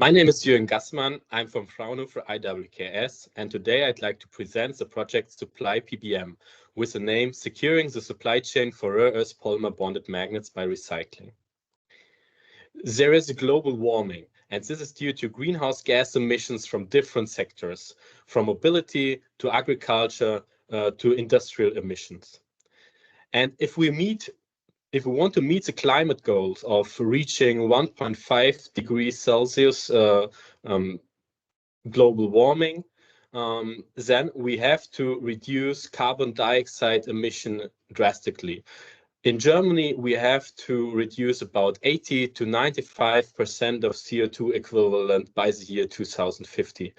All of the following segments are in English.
My name is Jürgen Gassmann. I'm from Fraunhofer IWKS, and today I'd like to present the project SupplyPBM with the name Securing the Supply Chain for Rare Earth Polymer Bonded Magnets by Recycling. There is a global warming, and this is due to greenhouse gas emissions from different sectors, from mobility to agriculture to industrial emissions. And if we want to meet the climate goals of reaching 1.5 degrees Celsius global warming, then we have to reduce carbon dioxide emission drastically. In Germany, we have to reduce about 80 to 95% of CO2 equivalent by the year 2050.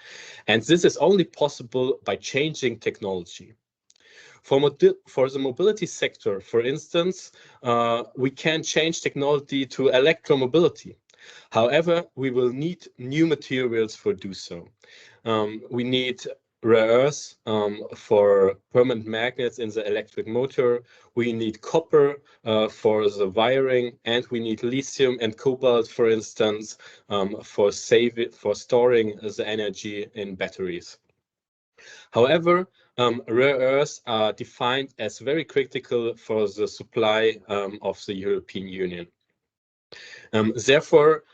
And this is only possible by changing technology. For the mobility sector, for instance, we can change technology to electromobility. However, we will need new materials for do so. We need rare earths for permanent magnets in the electric motor. We need copper for the wiring, and we need lithium and cobalt, for instance, for storing the energy in batteries. However, rare earths are defined as very critical for the supply of the European Union. Therefore,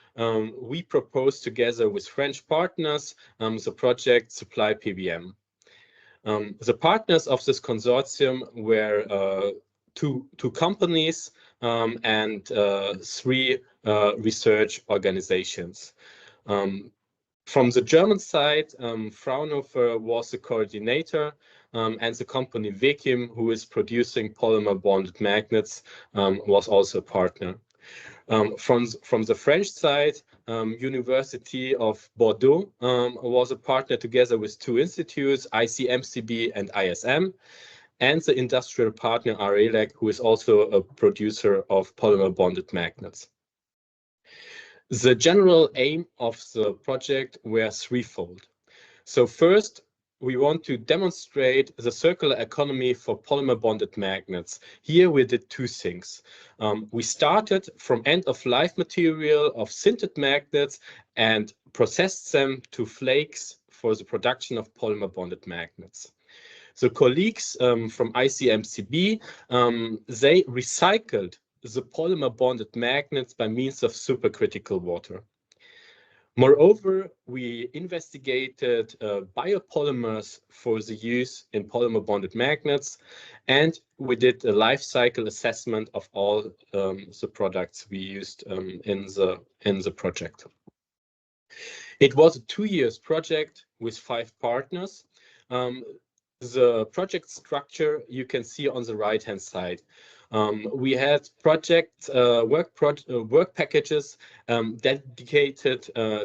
we propose together with French partners the project SupplyPBM. The partners of this consortium were two companies and three research organizations. From the German side, Fraunhofer was the coordinator, and the company Wekim, who is producing polymer-bonded magnets, was also a partner. From the French side, University of Bordeaux was a partner together with two institutes, ICMCB and ISM, and the industrial partner Arelec, who is also a producer of polymer-bonded magnets. The general aim of the project were threefold. So first, we want to demonstrate the circular economy for polymer-bonded magnets. Here we did two things. We started from end-of-life material of sintered magnets and processed them to flakes for the production of polymer-bonded magnets. The colleagues from ICMCB, they recycled the polymer-bonded magnets by means of supercritical water. Moreover, we investigated biopolymers for the use in polymer-bonded magnets, and we did a life cycle assessment of all the products we used in the project. It was a 2 years project with 5 partners. The project structure you can see on the right-hand side. We had work packages dedicated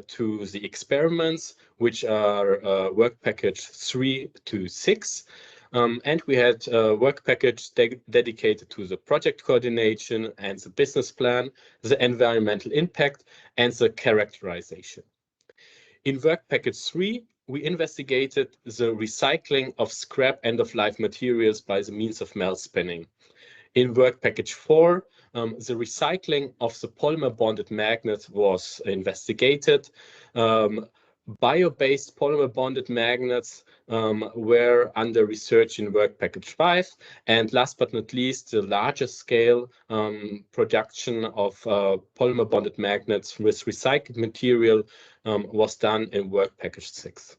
to the experiments, which are work package 3 to 6. And we had a work package dedicated to the project coordination and the business plan, the environmental impact, and the characterization. In work package 3, we investigated the recycling of scrap end-of-life materials by the means of melt spinning. In work package 4, the recycling of the polymer-bonded magnets was investigated. Bio-based polymer-bonded magnets were under research in work package 5. And last but not least, the larger scale production of polymer-bonded magnets with recycled material was done in work package 6.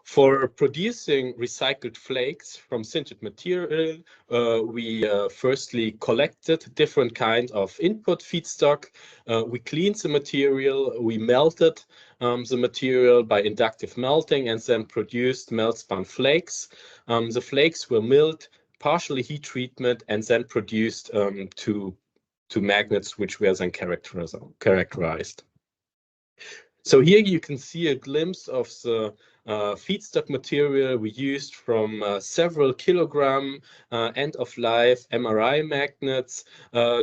For producing recycled flakes from sintered material, we firstly collected different kinds of input feedstock. We cleaned the material, we melted the material by inductive melting, and then produced melt-spun flakes. The flakes were milled, partially heat treatment, and then produced to magnets which were then characterized. So here you can see a glimpse of the feedstock material we used from several kilogram end-of-life MRI magnets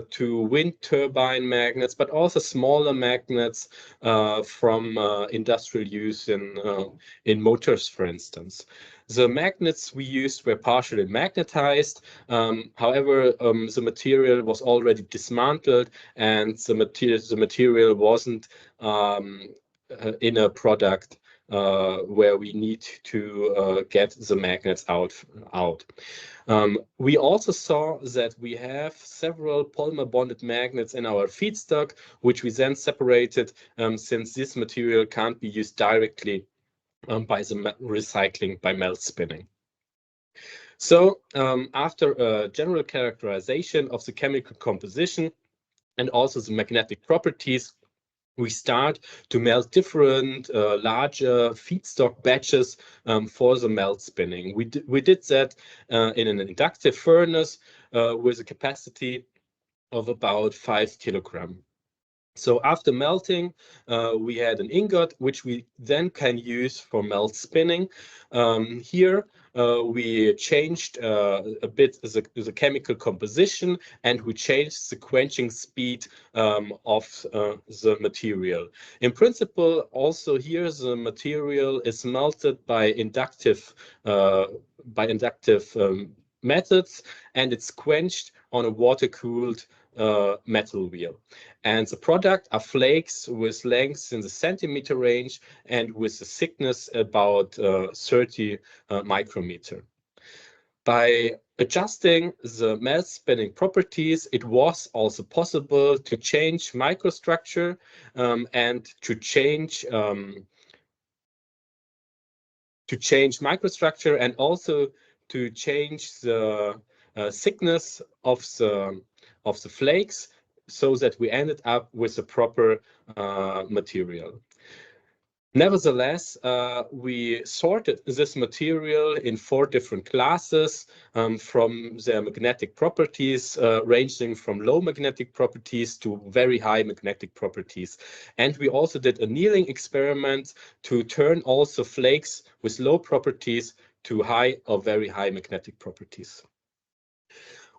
to wind turbine magnets, but also smaller magnets from industrial use in motors, for instance. The magnets we used were partially magnetized. However, the material was already dismantled, and the material wasn't in a product where we need to get the magnets out. We also saw that we have several polymer-bonded magnets in our feedstock, which we then separated since this material can't be used directly by the recycling by melt spinning. So after a general characterization of the chemical composition and also the magnetic properties, we start to melt different larger feedstock batches for the melt spinning. We did that in an inductive furnace with a capacity of about 5 kilograms. So after melting, we had an ingot, which we then can use for melt spinning. Here, we changed a bit the chemical composition, and we changed the quenching speed of the material. In principle, also here, the material is melted by inductive methods, and it's quenched on a water-cooled metal wheel. And the product are flakes with lengths in the centimeter range and with a thickness about 30 micrometer. By adjusting the melt spinning properties, it was also possible to change microstructure and to change microstructure and also to change the thickness of the flakes, so that we ended up with a proper material. Nevertheless, we sorted this material in 4 different classes from their magnetic properties, ranging from low magnetic properties to very high magnetic properties. And we also did annealing experiments to turn also flakes with low properties to high or very high magnetic properties.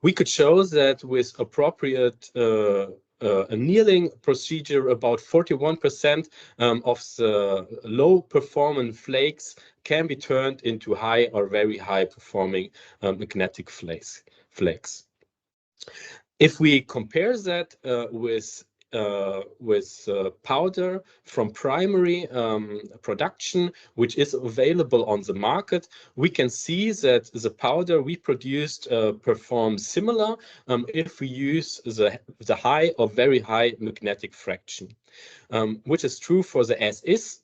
We could show that with appropriate annealing procedure, about 41% of the low performing flakes can be turned into high or very high performing magnetic flakes. If we compare that with powder from primary production, which is available on the market, we can see that the powder we produced performs similar if we use the high or very high magnetic fraction, which is true for the as-is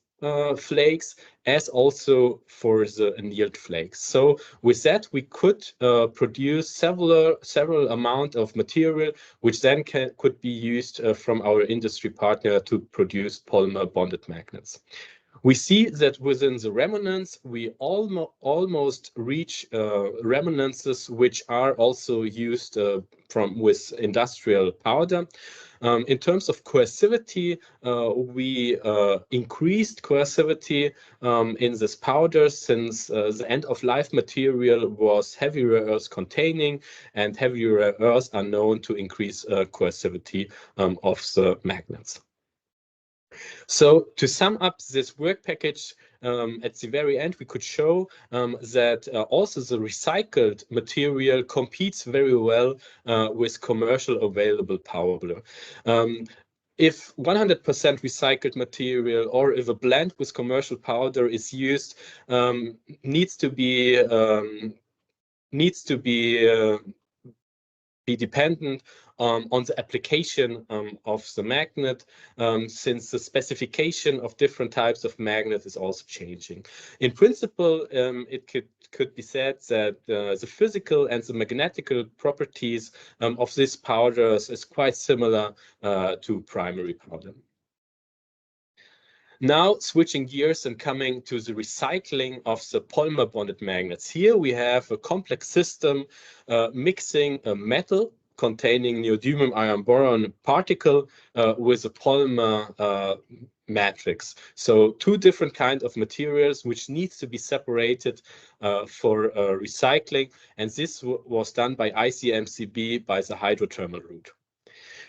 flakes as also for the annealed flakes. So with that, we could produce several amount of material, which then could be used from our industry partner to produce polymer bonded magnets. We see that within the remnants, we almost reach remnants which are also used with industrial powder. In terms of coercivity, we increased coercivity in this powder since the end-of-life material was heavy rare earths containing, and heavy rare earths are known to increase coercivity of the magnets. So to sum up this work package, at the very end, we could show that also the recycled material competes very well with commercial available powder. If 100% recycled material or if a blend with commercial powder is used, needs to be dependent on the application of the magnet, since the specification of different types of magnet is also changing. In principle, it could be said that the physical and the magnetical properties of these powders is quite similar to primary powder. Now, switching gears and coming to the recycling of the polymer bonded magnets. Here we have a complex system mixing a metal containing neodymium iron boron particle with a polymer matrix. So two different kinds of materials which needs to be separated for recycling, and this was done by ICMCB by the hydrothermal route.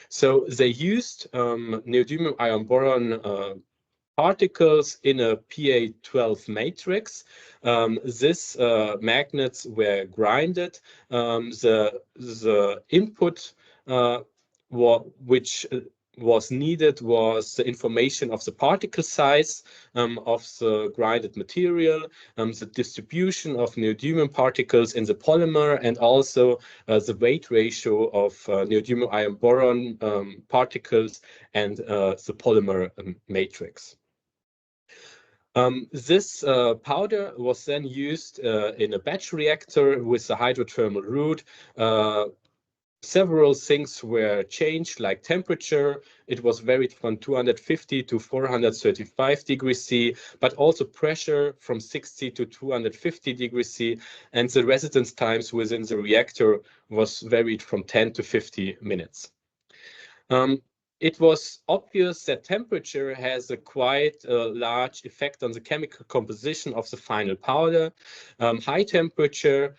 So they used neodymium iron boron particles in a Pa12 matrix. These magnets were grinded. The input which was needed was the information of the particle size of the grinded material, the distribution of neodymium particles in the polymer, and also the weight ratio of neodymium iron boron particles and the polymer matrix. This powder was then used in a batch reactor with the hydrothermal route. Several things were changed, like temperature. It was varied from 250 to 435 degrees C, but also pressure from 60 to 250 degrees C, and the residence times within the reactor was varied from 10 to 50 minutes. It was obvious that temperature has a quite large effect on the chemical composition of the final powder. High temperature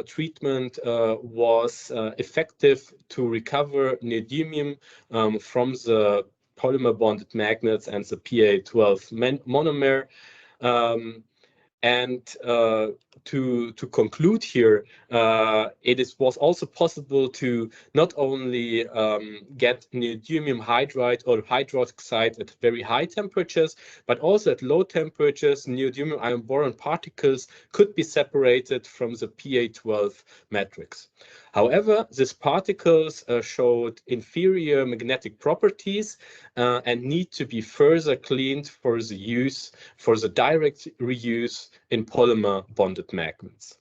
treatment was effective to recover neodymium from the polymer-bonded magnets and the Pa12 monomer. And to conclude here, it was also possible to not only get neodymium hydride or hydroxide at very high temperatures, but also at low temperatures, neodymium iron boron particles could be separated from the Pa12 matrix. However, these particles showed inferior magnetic properties and need to be further cleaned for the direct reuse in polymer-bonded magnets.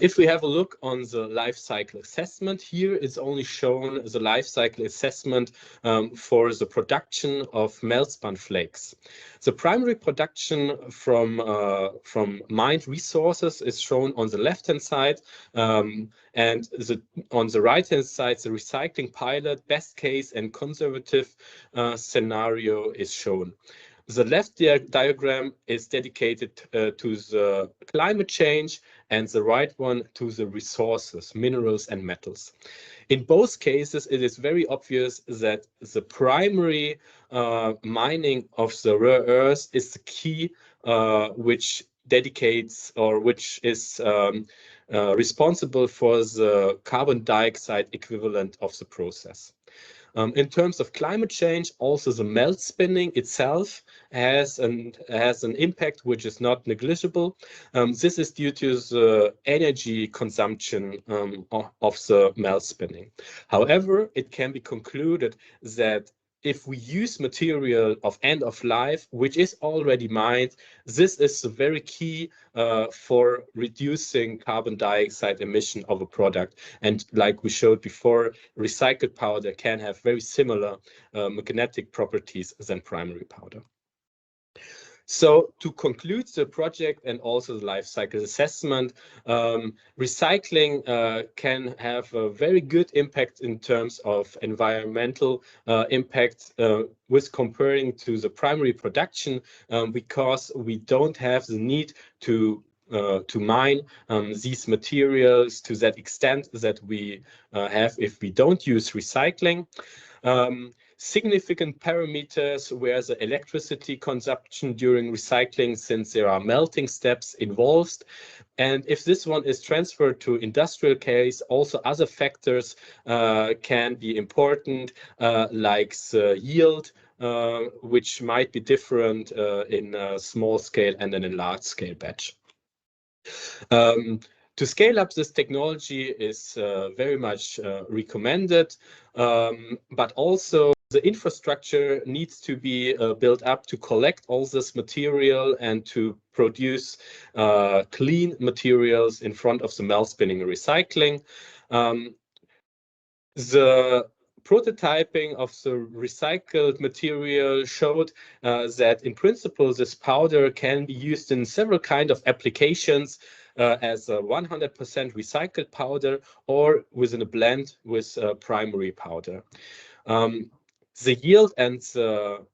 If we have a look on the life cycle assessment, here is only shown the life cycle assessment for the production of melt-spun flakes. The primary production from mined resources is shown on the left-hand side, and on the right-hand side, the recycling pilot, best case and conservative scenario is shown. The left diagram is dedicated to the climate change, and the right one to the resources, minerals and metals. In both cases, it is very obvious that the primary mining of the rare earths is the key which dedicates or which is responsible for the carbon dioxide equivalent of the process. In terms of climate change, also the melt spinning itself has an impact which is not negligible. This is due to the energy consumption of the melt spinning. However, it can be concluded that if we use material of end of life, which is already mined, this is the very key for reducing carbon dioxide emission of a product. And like we showed before, recycled powder can have very similar magnetic properties than primary powder. So to conclude the project and also the life cycle assessment, recycling can have a very good impact in terms of environmental impact with comparing to the primary production because we don't have the need to mine these materials to that extent that we have if we don't use recycling. Significant parameters were the electricity consumption during recycling, since there are melting steps involved. And if this one is transferred to industrial case, also other factors can be important, like the yield, which might be different in a small scale and in a large scale batch. To scale up this technology is very much recommended, but also the infrastructure needs to be built up to collect all this material and to produce clean materials in front of the melt spinning and recycling. The prototyping of the recycled material showed that in principle this powder can be used in several kinds of applications. as a 100% recycled powder or within a blend with primary powder. The yield and the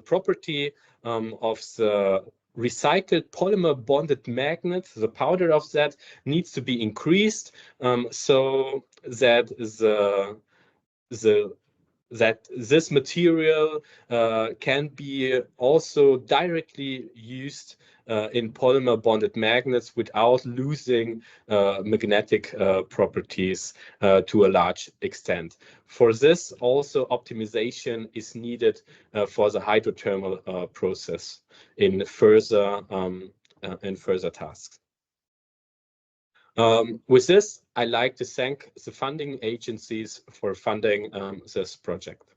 property of the recycled polymer bonded magnet, the powder of that, needs to be increased so that this material can be also directly used in polymer bonded magnets without losing magnetic properties to a large extent. For this, also optimization is needed for the hydrothermal process in further tasks. With this, I'd like to thank the funding agencies for funding this project.